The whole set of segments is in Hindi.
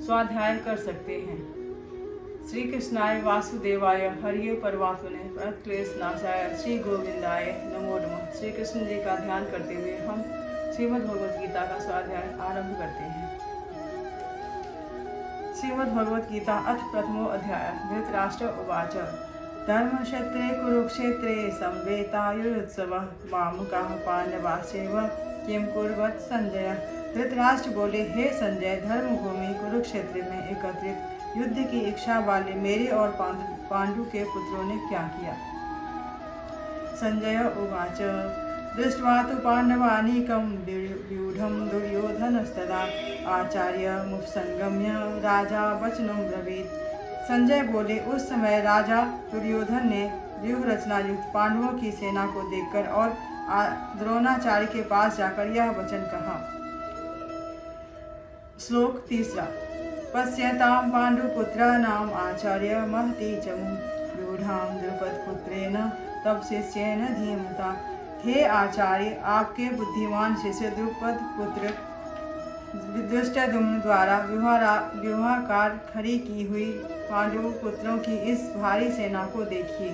स्वाध्याय कर सकते हैं। श्री कृष्णाय वासुदेवाय हरिये परमात्मने प्रणतक्लेश नाशाय श्री गोविंदाय नमो नमः। श्री कृष्ण जी का ध्यान करते हुए हम श्रीमद् भगवद गीता का स्वाध्याय आरंभ करते हैं। श्रीमद् भगवद गीता अथ प्रथमो अध्याय। धृतराष्ट्र उवाच धर्मक्षेत्रे कुरुक्षेत्रे संवेतायुत्सवः मामकाः पांडवाश्चैव किं कुर्वत् संजय। धृतराष्ट्र बोले, हे संजय, धर्मभूमि कुरुक्षेत्र में एकत्रित युद्ध की इच्छा वाले मेरे और पांडु के पुत्रों ने क्या किया। संजय उवाच दृष्ट्वा तु पांडवानीकं व्यूढं दुर्योधनस्तदा आचार्यमुपसंगम्य राजा वचनं ब्रवीत्। संजय बोले, उस समय राजा दुर्योधन ने व्यूह रचना युक्त पांडवों की सेना को देखकर और द्रोणाचार्य के पास जाकर यह वचन कहा। श्लोक 3। पश्यतां पांडुपुत्राणाम् आचार्य महती चमु व्यूढ़ां द्रुपदपुत्रेण तब शिष्येन धीमता। हे आचार्य, आपके बुद्धिमान शिष्य द्रुपद पुत्र धृष्टद्युम्न द्वारा व्यूहाकार खड़ी की हुई पांडु पुत्रों की इस भारी सेना को देखिए।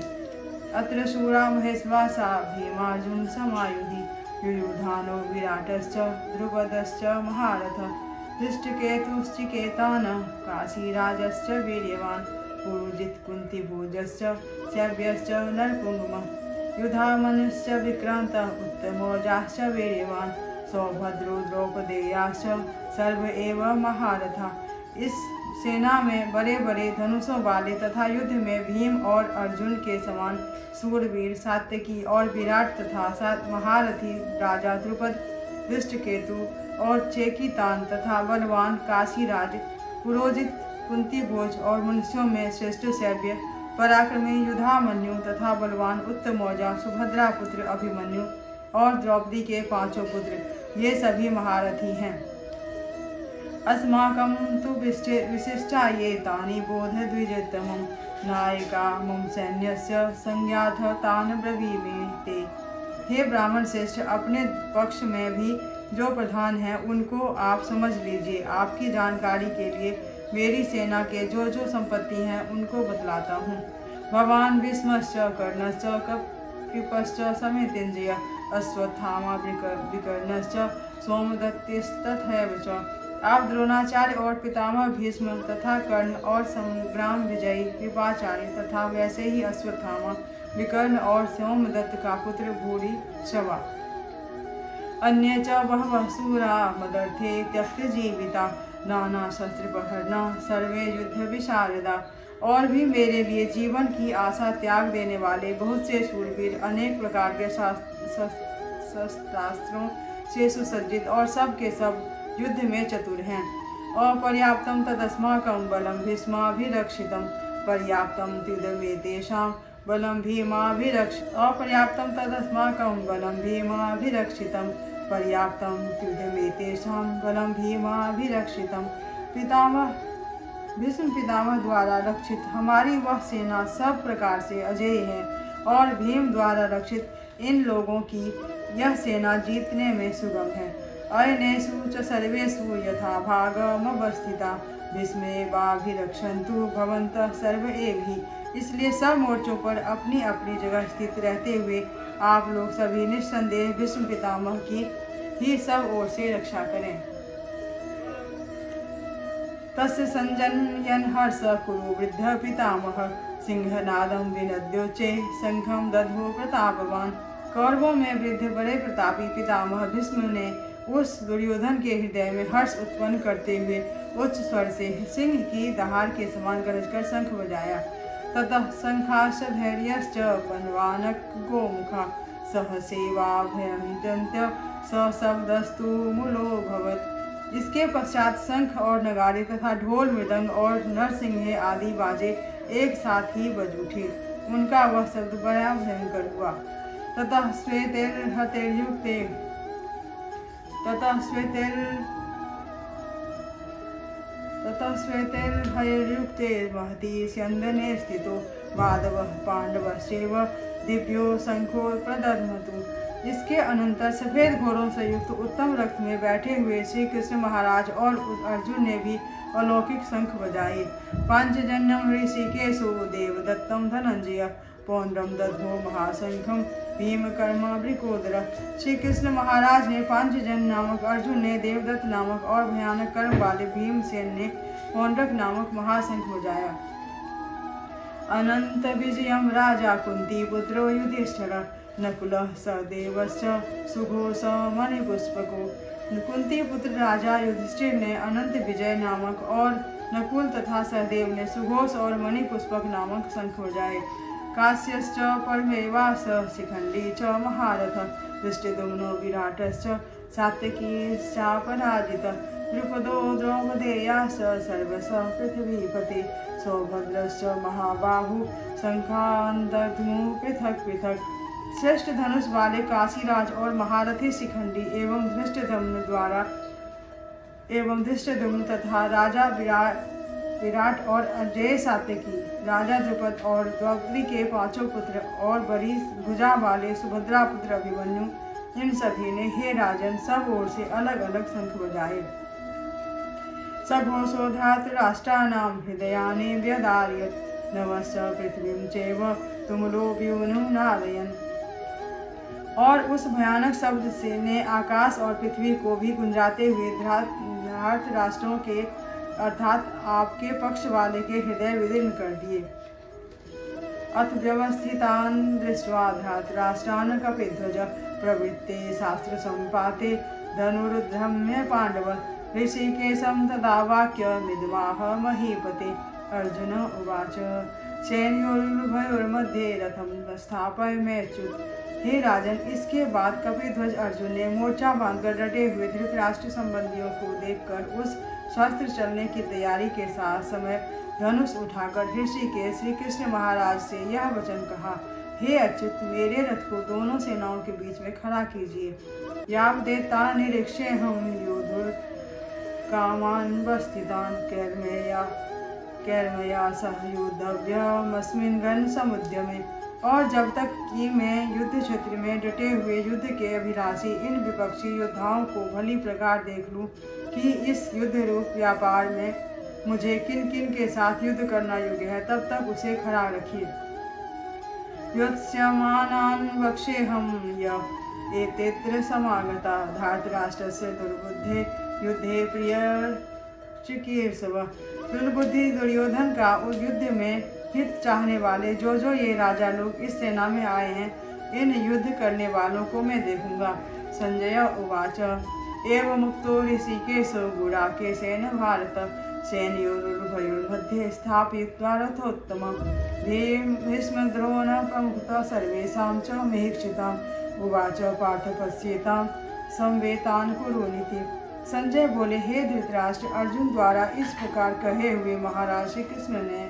अत्र शूरा महेश्वासा भीमार्जुन समायुधि युयुधानो विराटश्च द्रुपदश्च महारथ धृष्टकेतुश्चिकेतान काशीराजश्च वीर्यवान् पुरुजित् कुन्तीभोजश्च शैब्यश्च नरपुङ्गमः युधामनुश्च विक्रान्त उत्तमौजाश्च वीर्यवान् सौभद्रो द्रौपदेयाश्च सर्व एव महारथा। इस सेना में बड़े बड़े धनुषों वाले तथा युद्ध में भीम और अर्जुन के समान सूरवीर सात्यकी और विराट तथा 7 महारथी राजा द्रुपद, धृष्टकेतु और चेकितान तथा बलवान काशीराज, पुरोजित कुंतीभोज और मनुष्यों में श्रेष्ठ शैब्य, पराक्रमी युधामन्यु तथा बलवान उत्तमौजा, सुभद्रा पुत्र अभिमन्यु और द्रौपदी के 5 पुत्र, ये सभी महारथी हैं। अस्माकं तु विशिष्टा ये तानि बोध द्विजतमं नायका मम सैन्यस्य संज्ञाथ तान ब्रवीमि ते। हे ब्राह्मण श्रेष्ठ, अपने पक्ष में भी जो प्रधान हैं उनको आप समझ लीजिए। आपकी जानकारी के लिए मेरी सेना के जो जो संपत्ति हैं उनको बतलाता हूँ। भवान भीष्मश्च कर्णश्च कृपश्च समितिञ्जय अश्वत्थामा विकर्णश्च सोमदत्तिस्तथैव च। आप द्रोणाचार्य और पितामह भीष्म तथा कर्ण और संग्राम विजयी कृपाचार्य तथा वैसे ही अश्वत्थामा, विकर्ण और सोमदत्त का पुत्र भूरि श्रवा अन्य च बहवः शूरा मदर्थे त्यक्त जीविता नाना शस्त्रपहरणा सर्वे युद्ध विशारदा। और भी मेरे लिए जीवन की आशा त्याग देने वाले बहुत से शूरवीर अनेक प्रकार के शस्त्रास्त्रों से सुसज्जित और सब के सब युद्ध में चतुर हैं। अपर्याप्तं तदस्माकं बलं भीष्माभिरक्षितं पर्याप्तं त्रिदवेतेषां बलं अपर्याप्तं तदस्माकं बलं भीमाभिरक्षितं पर्याप्तं त्रिदवेतेषां बलं भीमाभिरक्षितं। भीष्म पितामह द्वारा रक्षित हमारी वह सेना सब प्रकार से अजेय है और भीम द्वारा रक्षित इन लोगों की यह सेना जीतने में सुगम है। अयनेषु च सर्वेषु यथा भागमवस्थिता भीष्मेवाभिरक्षन्तु भवन्तः सर्व एव हि। इसलिए सब मोर्चों पर अपनी अपनी जगह स्थित रहते हुए आप लोग सभी निस्संदेह भीष्म पितामह की ही सब ओर से रक्षा करें। तस्य संजनयन् हर्ष कुरु वृद्ध पितामह सिंहनादं विनद्योच्चे शंखं दध्वो प्रतापवान्। कौरवों में वृद्ध बड़े प्रतापी पितामह भीष्म ने उस दुर्योधन के हृदय में हर्ष उत्पन्न करते हुए उच्च स्वर से सिंह की दहाड़ के समान गरजकर शंख बजाया। ततः शंखाश्च धैर्यश्च पन्वानक गोमुखा सहसेवाभयन्त्यन्त्य सशब्दस्तु मूलोऽभवत्। इसके पश्चात शंख और नगाड़े तथा ढोल मृदंग और नरसिंह आदि बाजे एक साथ ही बज उठे। उनका वह शब्द बड़ा भयंकर हुआ। ततः श्वेतैर्हयैर्युक्ते महती स्यन्दने स्थितो माधवः पाण्डवश्चैव दिव्यो शंखो प्रदध्मतु। इसके अनंतर सफेद घोड़ों से युक्त उत्तम रथ में बैठे हुए श्री कृष्ण महाराज और अर्जुन ने भी अलौकिक शंख बजाए। पांचजन्यम ऋषिकेशो देवदत्तम धनंजय पौंड्रम दधो महाशंखम भीम कर्म वृकोदर। श्री कृष्ण महाराज ने पांचजन नामक अर्जुन ने देवदत्त नामक और भयानक कर्म वाले भीमसेन ने पौंड्रक नामक महाशंख बजाया। अनंत विजयम राजा कुंती पुत्रो युधिष्ठिर नकुलः सहदेवश्च सुघोष मणिपुष्पको। कुंती पुत्र राजा युधिष्ठिर ने अनंत विजय नामक और नकुल तथा सहदेव ने सुघोष और मणिपुष्पक नामक शंख बजाए। काश्यश्च परमेवास शिखंडी च महारथ दृष्टिदुम्नो विराटश्च सात्यकीश्चापराजित द्रुपदो द्रौपदेयाश्च सर्वशः पृथिवीपते सौभद्रश्च महाबाहु शंखान्तधनु पृथक पृथक। श्रेष्ठ धनुष वाले काशीराज और महारथी शिखंडी एवं धृष्टद्युम्न तथा राजा विराट और अजय सात्यकी, राजा द्रुपद और द्रौपदी के पांचों पुत्र और बड़ी भुजा वाले सुभद्रा पुत्र अभिमन्यु, इन सभी ने हे राजन सब ओर से अलग अलग शंख बजाए। सघोषोधात राष्ट्राणां हृदयानि व्यदारयत् नमश्च पृथ्वीं चैव तुमुलो व्यूनुनादयन्। और उस भयानक शब्द से ने आकाश और पृथ्वी को भी गुंजाते हुए धृतराष्ट्र राष्ट्रों के अर्थात आपके पक्ष वाले के हृदय विदीर्ण कर दिए। अथ व्यवस्थितान् दृष्ट्वा धृतराष्ट्रान् कपिध्वज प्रवृत्ते शास्त्र संपाते धनुरुद्धम्य पांडव ऋषिकेशं तदा वाक्यमिदमाह महीपते। अर्जुन उवाच सैन्योरुभयोर्मध्ये रथं स्थापयमेच्युत। हे राजन, इसके बाद कपिध्वज अर्जुन ने मोर्चा बांधकर डटे हुए धृतराष्ट्र संबंधियों को देखकर उस शस्त्र चलने की तैयारी के साथ समय धनुष उठाकर ऋषिकेश श्री कृष्ण महाराज से यह वचन कहा, हे अच्युत, मेरे रथ को दोनों सेनाओं के बीच में खड़ा कीजिए। यावदेता निरीक्षे हम योधुर कामान वस्थितान कैर्मया सह युद्धव्यमस्मिन् रण समुद्यमे। और जब तक कि मैं युद्ध क्षेत्र में डटे हुए युद्ध के अभिलाषी इन विपक्षी योद्धाओं को भली प्रकार देख लूं कि इस युद्ध रूप व्यापार में मुझे किन किन के साथ युद्ध करना योग्य है, तब तक उसे खड़ा रखिए। योत्स्यमानान् वक्षेऽहं य एतेऽत्र समागता धार्तराष्ट्रस्य दुर्बुद्धे युद्धे प्रियचिकीर्षव। दुर्बुद्धि दुर्योधन का उस युद्ध में हित चाहने वाले जो ये राजा लोग इस सेना में आए हैं, इन युद्ध करने वालों को मैं देखूंगा। संजय उवाच एवं मुक्तो ऋषिकेशो गुडाकेशेन भारत सैन्योरुभयोर्मध्ये स्थापयित्वा रथोत्तमं भीष्मद्रोण प्रमुखतः सर्वेषां च महीक्षिताम्। उवाच पार्थ पश्येतां संवेतान् कुरुनिति। संजय बोले, हे धृतराष्ट्र, अर्जुन द्वारा इस प्रकार कहे हुए महाराज श्री कृष्ण ने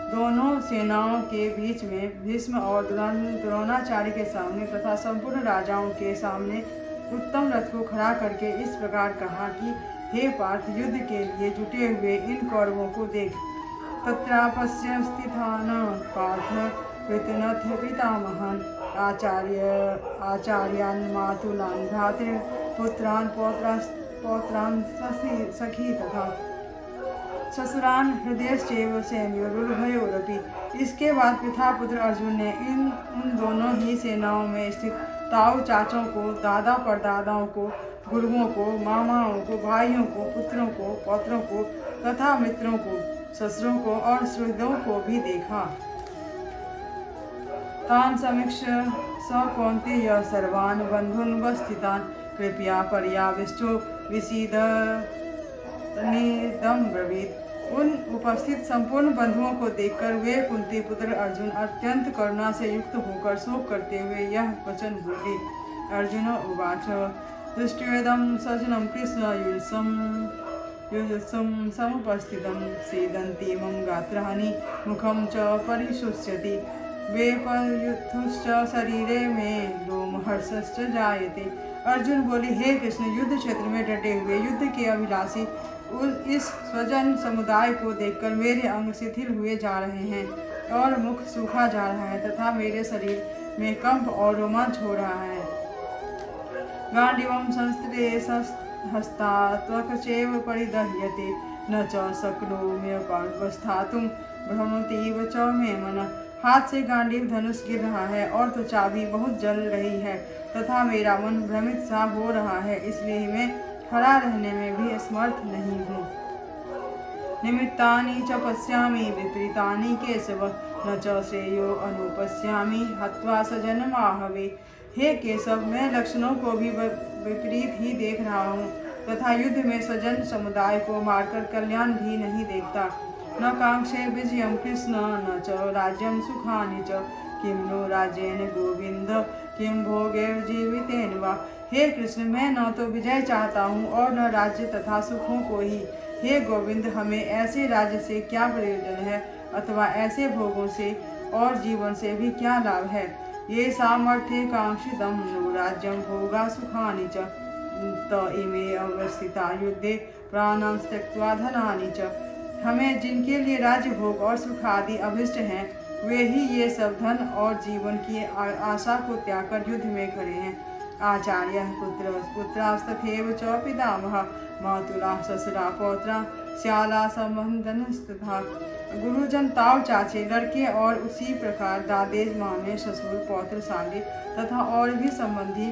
दोनों सेनाओं के बीच में भीष्म और द्रोणाचार्य के सामने तथा संपूर्ण राजाओं के सामने उत्तम रथ को खड़ा करके इस प्रकार कहा कि हे पार्थ, युद्ध के लिए जुटे हुए इन कौरवों को देख। तत्रापश्य स्थितान् पार्थ कृतनथ पितामहान् आचार्यान् मातुलान् भ्रातृपुत्रान् पौत्रान् सखी तथा ससुरान हृदयश्चैव सैन्योरुभयोरपि। इसके बाद पिता पुत्र अर्जुन ने उन दोनों ही सेनाओं में स्थित ताऊ चाचों को, दादा परदादाओं को, गुरुओं को, मामाओं को, भाइयों को, पुत्रों को, पौत्रों को तथा मित्रों को, ससुरों को और सुहृदों को भी देखा। तान् समीक्ष्य स कौन्तेय सर्वान् बन्धून् वस्थितान् कृपया पर्याविष्टो विसीदन्निदं ब्रवीत्। उन उपस्थित संपूर्ण बंधुओं को देखकर वे कुंती पुत्र अर्जुन अत्यंत करुणा से युक्त होकर शोक करते हुए यह वचन बोले। अर्जुन उवाच दृष्ट्वेदं सजनं कृष्ण युयुत्सं समुपस्थितं सीदन्ति मम गात्राणि मुखं च परिशुष्यति वेपयुत्थुश्च शरीरे में लोमहर्षश्च जायते। अर्जुन बोले, हे कृष्ण, युद्ध क्षेत्र में डटे हुए युद्ध के अभिलाषी इस स्वजन समुदाय को देखकर मेरे अंग शिथिल हुए जा रहे हैं और मुख सूखा जा रहा है तथा मेरे शरीर में कंप और रोमांच हो रहा है। गांडीवं संस्कृते हस्तात्वकचैव परिदह्यते न च शक्नोम्यवस्थातुं भ्रमतीव च मे मनः। हाथ से गांडीव धनुष गिर रहा है और त्वचा भी बहुत जल रही है तथा मेरा मन भ्रमित सा हो रहा है, इसलिए मैं खड़ा रहने में भी असमर्थ नहीं हूँ। निमित्तानि च पश्यामि विपरीतानि केशव न च श्रेयो अनुपश्यामि हत्वा स्वजनमाहवे। हे केशव, मैं लक्षणों को भी विपरीत ही देख रहा हूँ तथा युद्ध में स्वजन समुदाय को मारकर कल्याण भी नहीं देखता। न कांक्षे विजयं कृष्ण न च राज्यं सुखानि च किं नो राज्येन गोविंद किं भोगैर्जीवितेन वा। हे कृष्ण, मैं न तो विजय चाहता हूँ और न राज्य तथा सुखों को ही। हे गोविंद, हमें ऐसे राज्य से क्या प्रयोजन है अथवा ऐसे भोगों से और जीवन से भी क्या लाभ है। ये सामर्थ्य कांक्षितम नो राज्यं भोगा सुखानि च त इमे अवस्थिता युद्धे प्राणां त्यक्त्वा धनानि च। हमें जिनके लिए राज्य भोग और सुख आदि अभिष्ट हैं, वे ही ये सब धन और जीवन की आशा को त्याग कर युद्ध में खड़े हैं। आचार्य पुत्रास्तथैव च पितामह मातुला ससुरा पौत्रा श्याला संबंधनस्तथा। गुरुजन ताऊ चाचे लड़के और उसी प्रकार दादे मामे ससुर पौत्र साले तथा और भी संबंधी